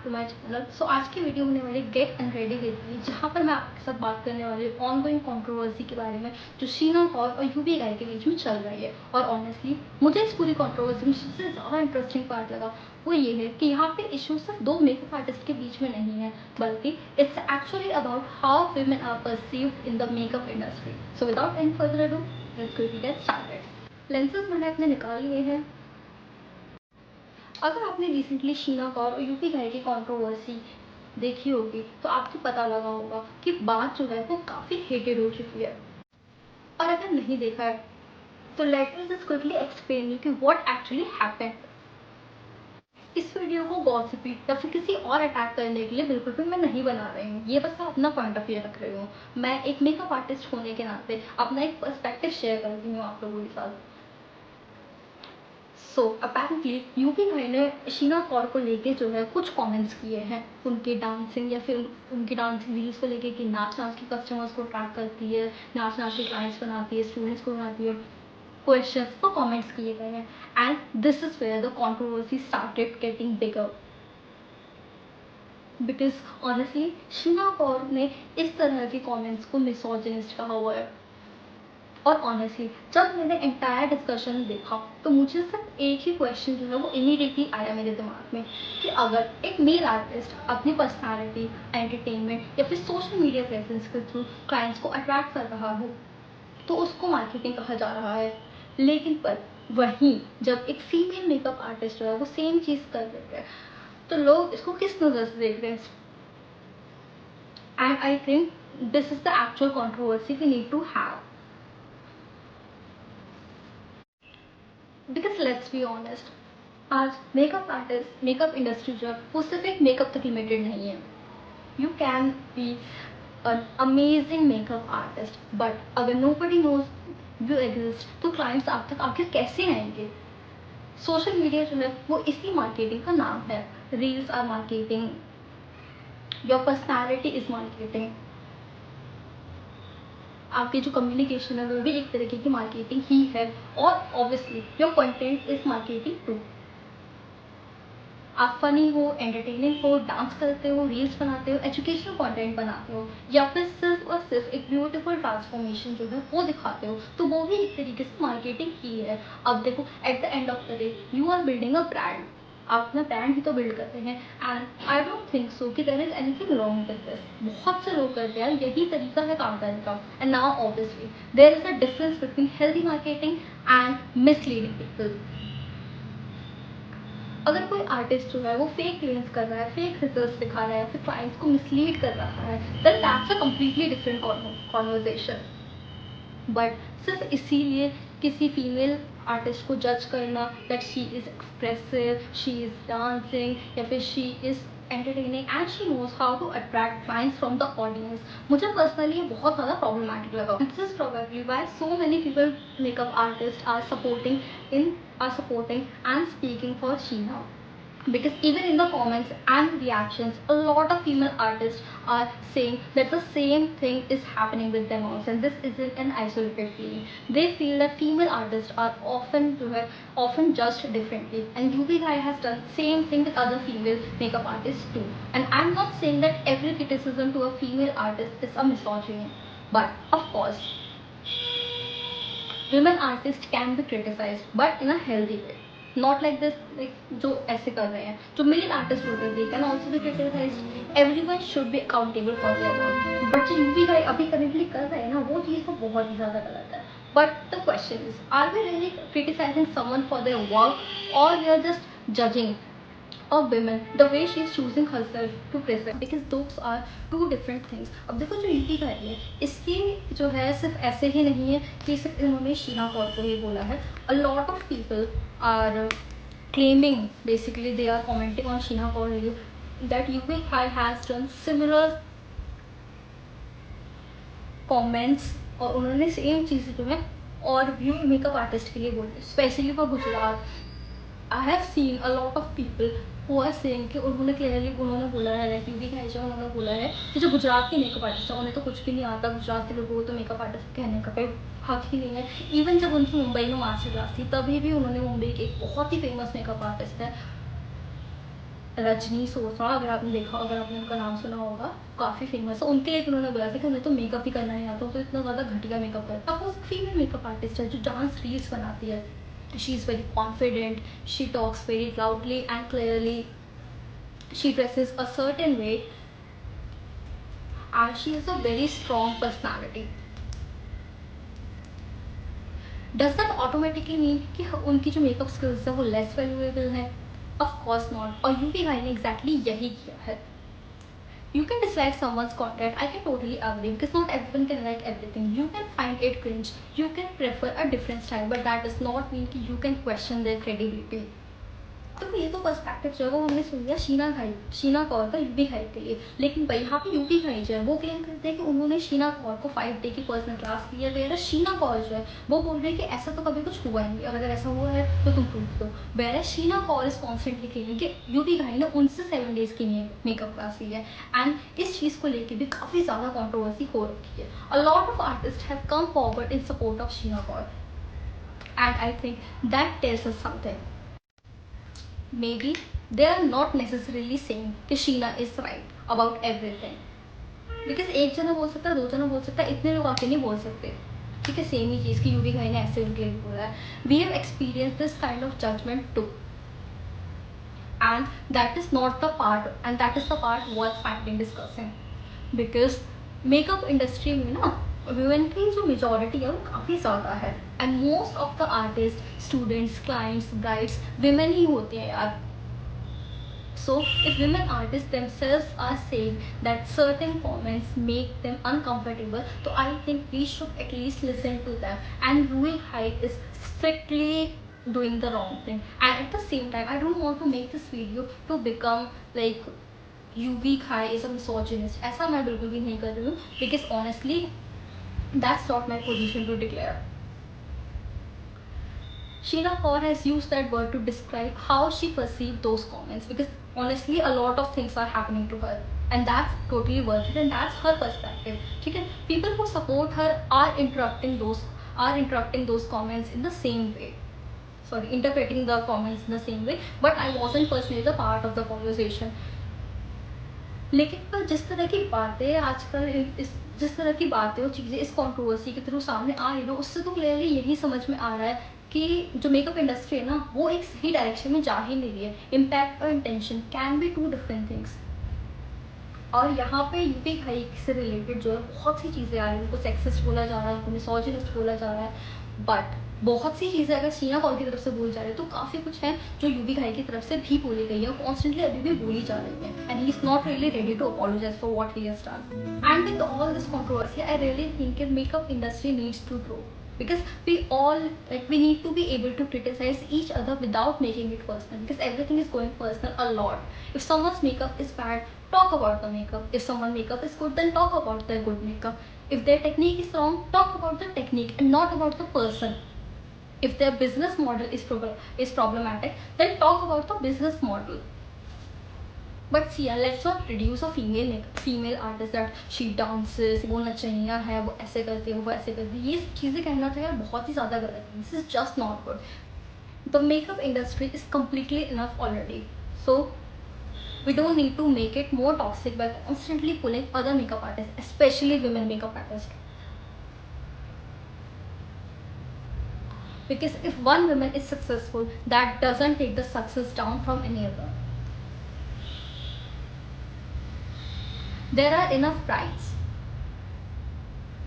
To my channel. सो आज की video होने वाली get and ready with me, जहाँ पर मैं आपके साथ बात करने वाली हूँ ऑनगोइंग कंट्रोवर्सी के बारे में जो शीना कौर और यूवी गाय के बीच में चल रही है। और ऑनेस्टली मुझे इस पूरी कंट्रोवर्सी में सबसे ज़्यादा इंटरेस्टिंग पार्ट लगा वो ये है कि यहाँ पे इशू सिर्फ दो मेकअप आर्टिस्ट के बीच में नहीं है, बल्कि it's actually about how women are perceived in the makeup industry. So without any further ado, let's quickly get started. Lenses मैंने अपने निकाल लिए हैं। अगर आपने रिसेंटली शीना कौर और यूपी गाय की कंट्रोवर्सी देखी होगी तो आपको पता लगा होगा कि बात जो है वो काफ़ी हेटेड हो चुकी है। और अगर नहीं देखा है तो let me just quickly explain you कि व्हाट एक्चुअली हैपेंड। इस वीडियो को गॉसिपी या फिर किसी और अटैक करने के लिए बिल्कुल भी मैं नहीं बना रही हूँ। ये बस मैं अपना पॉइंट ऑफ व्यू रख रही हूँ। मैं एक मेकअप आर्टिस्ट होने के नाते अपना एक पर्सपेक्टिव शेयर कर रही हूँ आप लोगों के साथ। सो अपेरेंटली यूपी भाई ने शीना कौर को लेके जो है कुछ कमेंट्स किए हैं उनके डांसिंग या फिर उनकी डांसिंग रील्स को लेके कि नाच नाच के कस्टमर्स को ट्रैक करती है, नाच नाच के क्लाइंट्स बनाती है, स्टूडेंट्स को बनाती है। क्वेश्चंस तो कमेंट्स किए गए हैं and this is where the controversy started getting bigger. Because honestly Sheena Kaur ने इस तरह के कमेंट्स को मिसोजिनिस्ट कहा हुआ है। और ऑनेस्टली जब मैंने एंटायर डिस्कशन देखा तो मुझे सिर्फ एक ही क्वेश्चन जो है वो इमीडिएटली आया मेरे दिमाग में कि अगर एक मेल आर्टिस्ट अपनी पर्सनालिटी, एंटरटेनमेंट या फिर सोशल मीडिया प्रेजेंस के थ्रू क्लाइंट्स को अट्रैक्ट कर रहा हो तो उसको मार्केटिंग कहा जा रहा है। लेकिन पर वहीं जब एक फीमेल मेकअप आर्टिस्ट जो है वो सेम चीज़ कर रही है तो लोग इसको किस नज़र से देख रहे हैं। And I think this is the actual controversy we need to have. Because let's be honest, आज मेकअप आर्टिस्ट, मेकअप इंडस्ट्री जो है वो सिर्फ एक मेकअप तक लिमिटेड नहीं है। You can be an amazing makeup artist, but अगर nobody knows you exist तो क्लाइंट्स आप तक आखिर कैसे आएंगे। सोशल मीडिया जो है वो इसी मार्केटिंग का नाम है। Reels are marketing, your personality is marketing, आपकी जो कम्युनिकेशन है वो भी एक तरीके की मार्केटिंग ही है। और obviously your content is marketing too. आप फनी हो, एंटरटेनिंग हो, डांस करते हो, रील्स बनाते हो, एजुकेशनल कंटेंट बनाते हो या फिर सिर्फ और सिर्फ एक ब्यूटीफुल ट्रांसफॉर्मेशन जो है वो दिखाते हो तो वो भी एक तरीके से मार्केटिंग ही है। अब देखो at the end of the day you are building a brand. आप अपना ब्रांड ही तो बिल्ड करते हैं and I don't think so कि there is anything wrong with this. बहुत से लोग करते हैं, यही तरीका है काम करने का। And now obviously there is a difference between healthy marketing and misleading people. अगर कोई आर्टिस्ट जो है वो फेक क्लेम्स कर रहा है, फेक रिजल्ट्स दिखा रहा है, फिर क्लाइंट्स को मिसलीड कर रहा है, then that's a completely different conversation. But सिर्फ इसीलिए किसी फीमेल आर्टिस्ट को जज करना that she is expressive, she is dancing या फिर she is entertaining and she knows how to attract clients from the audience, मुझे पर्सनली ये बहुत ज़्यादा प्रॉब्लमैटिक लगा। This is probably why so many people, makeup artists are supporting and speaking for Sheena. Because even in the comments and reactions a lot of female artists are saying that the same thing is happening with them also, and this isn't an isolated feeling. They feel that female artists are often judged differently, and UV Rai has done same thing with other female makeup artists too. And I'm not saying that every criticism to a female artist is a misogyny, but of course women artists can be criticized but in a healthy way, not like this, like जो ऐसे कर रहे हैं जो male artist होते हैं, they can also be criticized. Everyone should be accountable for their work, but जो UP गाय अभी करेंटली कर रहे हैं ना वो चीज़ तो बहुत ही ज़्यादा गलत है। But the question is, are we really criticizing someone for their work or we are just judging of women the way she is choosing herself to present, because those are two different things. अब देखो जो UP का है इसकी जो है सिर्फ ऐसे ही नहीं है कि सिर्फ इन्होंने शीना कौर को ही बोला है। a lot of people are claiming, basically they are commenting on Sheena Kaur that UP High has done similar comments और उन्होंने सेम चीज़ जो है और भी मेकअप आर्टिस्ट के लिए बोली, specially for Gujarat. I have seen a lot of people who are saying कि उन्होंने क्लियरली उन्होंने बोला है, यूपी का जो उन्होंने बोला है कि जो गुजरात के मेकअप आर्टिस्ट हैं उन्हें तो कुछ भी नहीं आता, गुजरात के लोगों को तो मेकअप आर्टिस्ट कहने का कोई हक ही नहीं है। इवन जब उनकी मुंबई में मास्टर क्लास थी तभी भी उन्होंने मुंबई के एक बहुत ही फेमस मेकअप आर्टिस्ट है रजनी सोसा, अगर आपने देखा, अगर आपने उनका नाम सुना होगा, काफ़ी फेमस है। उनके एक उन्होंने बोला था कि हमें तो मेकअप ही करना नहीं आता, तो इतना ज़्यादा घटिया मेकअप करता है। अब वो फीमेल मेकअप आर्टिस्ट है जो डांस रील्स बनाती है। She is very confident, she talks very loudly and clearly, she dresses a certain way and she has a very strong personality. Does that automatically mean कि उनकी जो makeup skills है वो less valuable है? Of course not. और UV गाई ने exactly यही किया है. You can dislike someone's content. I can totally agree because not everyone can like everything. You can find it cringe. You can prefer a different style, but that does not mean कि you can question their credibility. तो ये तो perspective जो है वो हमने सुन लिया शीना कौर का यूपी खाई के लिए, लेकिन भाई यहाँ पे यूपी खाई जो है वो क्लेम करते हैं कि उन्होंने शीना कौर को 5 डे की पर्सनल क्लास दी है, वेयर शीना कौर जो है वो बोल रहे हैं कि ऐसा तो कभी कुछ हुआ नहीं, और अगर ऐसा हुआ है तो तुम प्रूफ दो। Where Sheena Kaur is constantly claiming कि यूपी खाई ने उनसे 7 डेज की मेकअप क्लास ली है, एंड इस चीज़ को लेकर भी काफ़ी ज़्यादा कॉन्ट्रोवर्सी हो रखी है। अ lot of artist have come forward in support of Sheena Kaur, and I think that tells us something. Maybe they are not necessarily saying कि Sheena is right about everything. Because एक जना बोल सकता है, 2 जना बोल सकता है, इतने लोग आके नहीं बोल सकते, ठीक है, सेम ही चीज़ की यूवी खाई ने ऐसे उनके लिए बोला है. We have experienced this kind of judgment too, and that is not the part, and that is the part worth finding discussing. Because makeup industry में ना वुमेन की जो मेजॉरिटी है वो काफ़ी ज़्यादा है, and most of the artist, students, clients, brides women ही होती हैं यार. So if women artists themselves are saying that certain comments make them uncomfortable, so I think we should at least listen to them. And Ruhi Hai is strictly doing the wrong thing. And at the same time, I don't want to make this video to become like UV Khai is a misogynist. ऐसा मैं बिल्कुल भी नहीं कर रही हूँ, because honestly, that's not my position to declare. Sheena Kaur has used that word to describe how she perceived those comments, because honestly a lot of things are happening to her, and that's totally worth it, and that's her perspective. ठीक है, people who support her are interrupting those comments in the same way, sorry, interpreting the comments in the same way, but I wasn't personally the part of the conversation. लेकिन पर जिस तरह की बातें आजकल जिस तरह की बातें और चीज़ें इस कंट्रोवर्सी के थ्रू सामने आ रही है, उससे तो क्लियरली यही समझ में आ रहा है कि जो मेकअप इंडस्ट्री है ना वो एक सही डायरेक्शन में जा ही नहीं रही है. इम्पैक्ट और intention can be 2 different things. और यहाँ पे यूपी खाई से रिलेटेड जो है बहुत सी चीज़ें आ रही हैं, उनको सेक्सिस्ट बोला जा रहा है, उनको मिसोजिनिस्ट बोला जा रहा है, बट बहुत सी चीज़ें अगर शीना कौर की तरफ से बोली जा रही है तो काफ़ी कुछ है जो यूवी खाई की तरफ से भी बोली गई है और कॉन्स्टेंटली अभी भी बोली जा रही है, and he is not really ready to apologise for what he has done. And with all this controversy I really think that makeup industry needs to grow, because we need to be able to criticize each other without making it personal, because everything is going personal a lot. If someone's makeup is bad, talk about the makeup. If someone's makeup is good, then talk about their good makeup. If their technique is wrong, talk about the technique and not about the person. If their business model is problematic, then talk about the business model. But see, let's not reduce a female artist that she dances, वो नचनिया है, वो ऐसे करती है, वो ऐसे करती है, ये चीज़ें कहना तो यार बहुत ही ज़्यादा गलत है. This is just not good. The makeup industry is completely enough already. So we don't need to make it more toxic by constantly pulling other makeup artists, especially women makeup artists. Because if one woman is successful, that doesn't take the success down from any other. There are enough brides.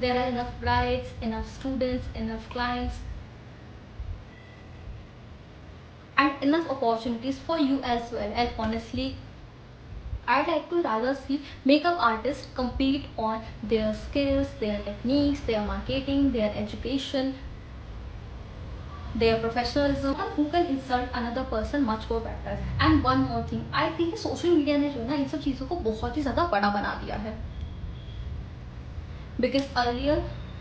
There are enough brides, enough students, enough clients, and enough opportunities for you as well. And honestly, I'd like to rather see makeup artists compete on their skills, their techniques, their marketing, their education, their professionalism, and who can insult another person much more better. And one more thing, I think social media ने जो है ना इन सब चीज़ों को बहुत ही ज़्यादा बड़ा बना दिया है. Because earlier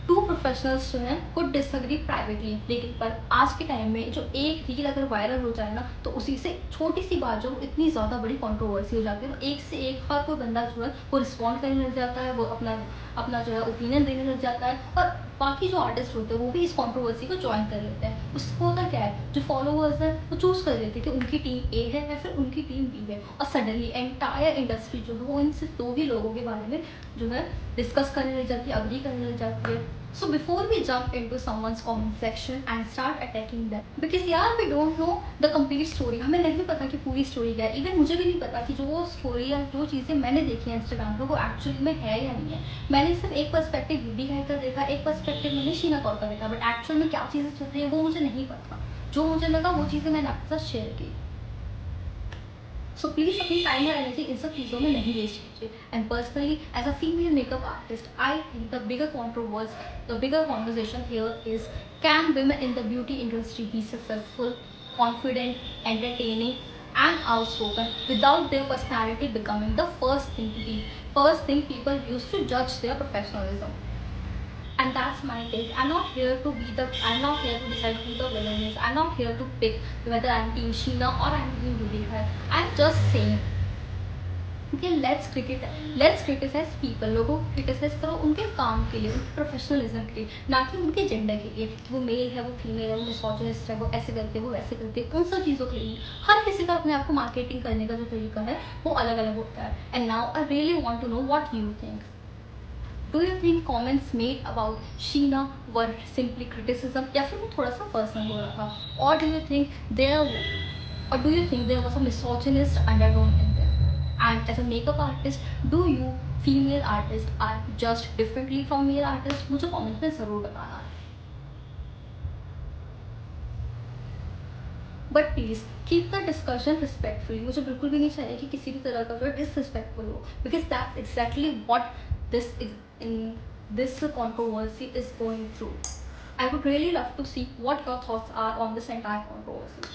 टू प्रोफेशनल्स जो हैं कुड डिसएग्री प्राइवेटली, लेकिन पर आज के टाइम में जो एक रील अगर वायरल हो जाए ना तो उसी से छोटी सी बात जो इतनी ज़्यादा बड़ी कंट्रोवर्सी हो जाती है, तो एक से एक हर कोई बंदा जो है वो रिस्पॉन्ड करने लग जाता है, वो अपना जो है ओपिनियन देने लग जाता है, और बाकी जो आर्टिस्ट होते हैं वो भी इस कंट्रोवर्सी को ज्वाइन कर लेते हैं। उसको होता क्या है, जो फॉलोअर्स हैं वो चूज कर लेते हैं कि उनकी टीम ए है या फिर उनकी टीम बी है, और सडनली एंटायर इंडस्ट्री जो है वो इन सिर्फ दो ही लोगों के बारे में जो है डिस्कस करने लग जाती है, अग्री करने लग जाती है। So before we jump into someone's comment section and start attacking them, because यार we don't know the complete story, हमें नहीं पता कि पूरी स्टोरी क्या है। इवन मुझे भी नहीं पता कि जो स्टोरी या जो चीज़ें मैंने देखी हैं इंस्टाग्राम पे वो एक्चुअली में है या नहीं है। मैंने सिर्फ एक पर्सपेक्टिव यूडी है का देखा, एक पर्सपेक्टिव मैंने शीना कौर का देखा, बट एक्चुअल में क्या चीज़ें चल रही है वो मुझे नहीं पता। जो मुझे लगा वो चीज़ें मैंने आपके साथ शेयर की। सो प्लीज़ अपनी टाइम और एनर्जी इन सब चीज़ों में नहीं वेस्ट कीजिए। And personally as a female makeup artist, I think the bigger conversation here is, can women in the beauty industry be successful, confident, entertaining, and outspoken without their personality becoming the first thing people use to judge their professionalism? And that's my take. I'm not here to decide who the villain is. I'm not here to pick whether I'm Team Sheena or I'm Team Yudhikar. I'm just saying कि let's criticize people, लोगों को criticize करो उनके काम के लिए, उनके professionalism के लिए, ना कि उनके जेंडर के लिए। वो मेल है, वो फीमेल है, वो मिसोजिनिस्ट है, वो ऐसे करते हैं, वो वैसे करते हैं, उन सब चीज़ों के लिए हर किसी का अपने आप को मार्केटिंग करने का जो तरीका है वो अलग अलग होता है। And now I really want to know what you think. Do you think comments made about Sheena were simply criticism या फिर वो थोड़ा सा personal हो रहा था? Or do you think there was a misogynist undertone in there? And as a makeup artist, do you female artists are judged differently from male artists? मुझे comment में ज़रूर बताना। But please keep the discussion respectfully. मुझे बिल्कुल भी नहीं चाहिए कि किसी भी तरह का जो डिसरिस्पेक्टफुल हो, because that exactly what this controversy is going through. I would really love to see what your thoughts are on this entire controversy.